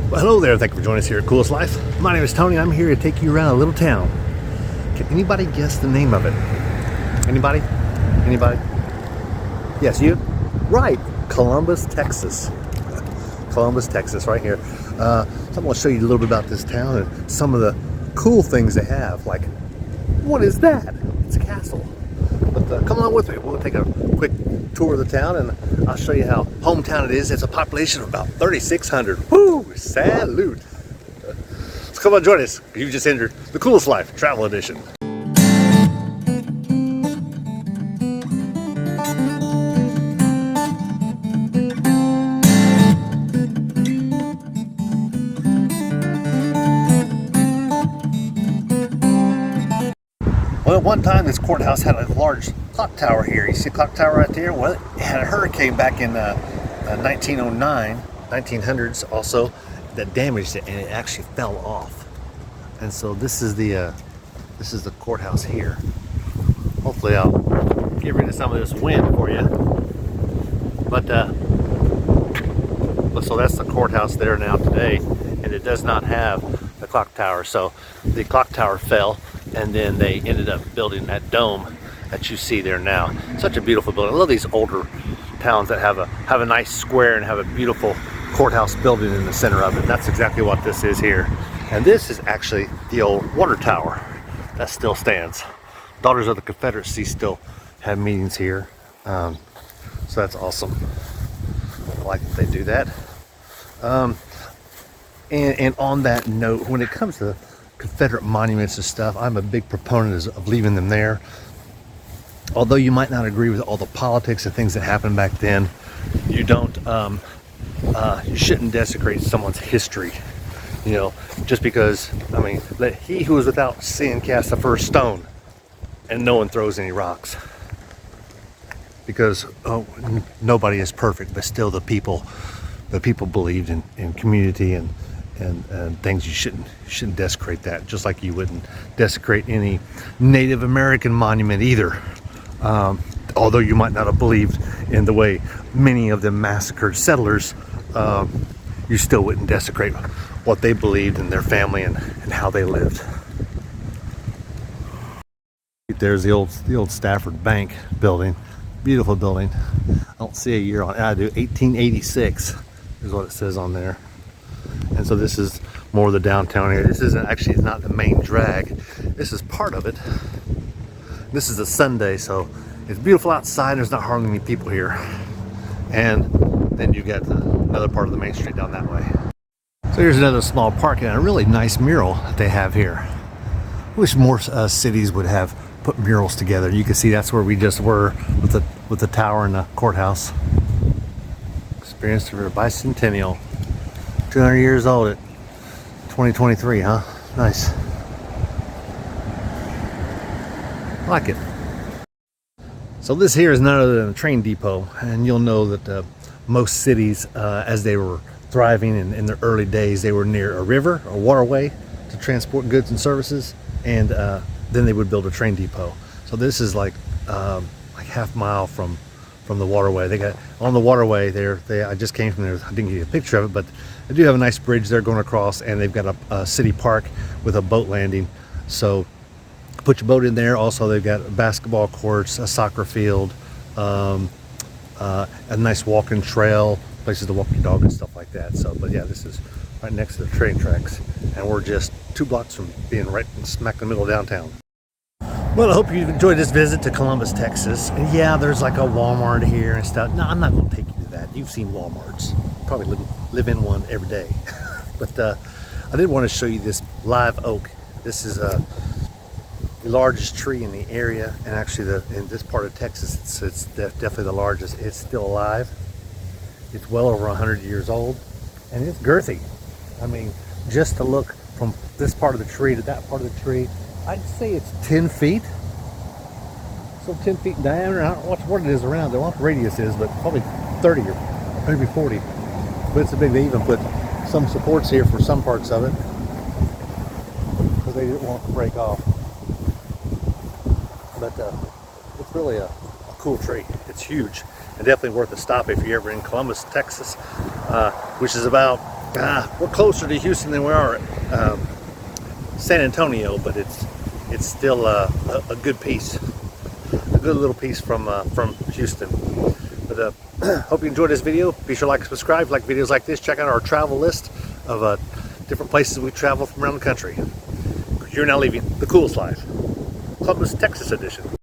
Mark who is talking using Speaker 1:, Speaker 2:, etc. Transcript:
Speaker 1: Well, hello there. Thank you for joining us here at Coolest Life. My name is Tony. I'm here to take you around a little town. Can anybody guess the name of it? Anybody? Anybody? Yes, you? Right. Columbus, Texas. Columbus, Texas, right here. So I'm going to show you a little bit about this town and some of the cool things they have. Like, what is that? It's a castle. But come along with me. We'll take a quick tour of the town and I'll show you how hometown it is. It's a population of about 3,600. Woo! Salute! So come on, join us. You just entered the Coolest Life Travel Edition. Well, at one time this courthouse had a large clock tower here. You see a clock tower right there? Well, it had a hurricane back in 1909, 1900s also, that damaged it and it actually fell off. And so this is the courthouse here. Hopefully I'll get rid of some of this wind for you. But so that's the courthouse there now today, and it does not have the clock tower. So the clock tower fell, and then they ended up building that dome that you see there now. Such a beautiful building. I love these older towns that have a nice square and have a beautiful courthouse building in the center of it. That's exactly what this is here. And this is actually the old water tower that still stands. Daughters of the Confederacy still have meetings here. So that's awesome. I like that they do that. And on that note, when it comes to Confederate monuments and stuff, I'm a big proponent of leaving them there. Although you might not agree with all the politics and things that happened back then, you don't, you shouldn't desecrate someone's history. You know, just because, I mean, let he who is without sin cast the first stone, and no one throws any rocks. Because nobody is perfect, but still the people believed in community and things. You shouldn't desecrate that, just like you wouldn't desecrate any Native American monument either. Although you might not have believed in the way many of them massacred settlers, you still wouldn't desecrate what they believed in their family and how they lived. There's the old Stafford Bank building. Beautiful building. I don't see a year on it. I do. 1886 is what it says on there. And so this is more of the downtown area. This isn't actually, it's not the main drag. This is part of it. This is a Sunday, so it's beautiful outside. There's not hardly any people here. And then you get another part of the main street down that way. So here's another small park and a really nice mural that they have here. I wish more cities would have put murals together. You can see that's where we just were with the tower and the courthouse. Experienced for a bicentennial. 200 years old at 2023, huh? Nice. I like it. So this here is none other than a train depot, and you'll know that most cities, as they were thriving in their early days, they were near a river, a waterway to transport goods and services, and then they would build a train depot. So this is like half mile from the waterway. They got on the waterway there. I just came from there. I didn't get you a picture of it, but they do have a nice bridge there going across, and they've got a city park with a boat landing. So put your boat in there. Also, they've got basketball courts, a soccer field, a nice walking trail, places to walk your dog and stuff like that. So, but yeah, this is right next to the train tracks, and we're just 2 blocks from being right smack in the middle of downtown. Well, I hope you enjoyed this visit to Columbus, Texas. And yeah, there's like a Walmart here and stuff. No, I'm not going to take you to that. You've seen Walmarts. Probably live in one every day. But I did want to show you this live oak. This is the largest tree in the area, and actually in this part of Texas, it's definitely the largest. It's still alive. It's well over 100 years old, and it's girthy. I mean, just to look from this part of the tree to that part of the tree, I'd say it's 10 feet. So 10 feet in diameter. I don't know what it is around. I don't know what the radius is, but probably 30 or maybe 40. But it's a big, they even put some supports here for some parts of it because they didn't want it to break off. But it's really a cool tree. It's huge and definitely worth a stop if you're ever in Columbus, Texas, which is about We're closer to Houston than we are San Antonio, but it's still a good piece, a good little piece from Houston. But hope you enjoyed this video. Be sure to like and subscribe. Like videos like this, check out our travel list of different places we travel from around the country. You're now leaving the coolest life, Columbus, Texas edition.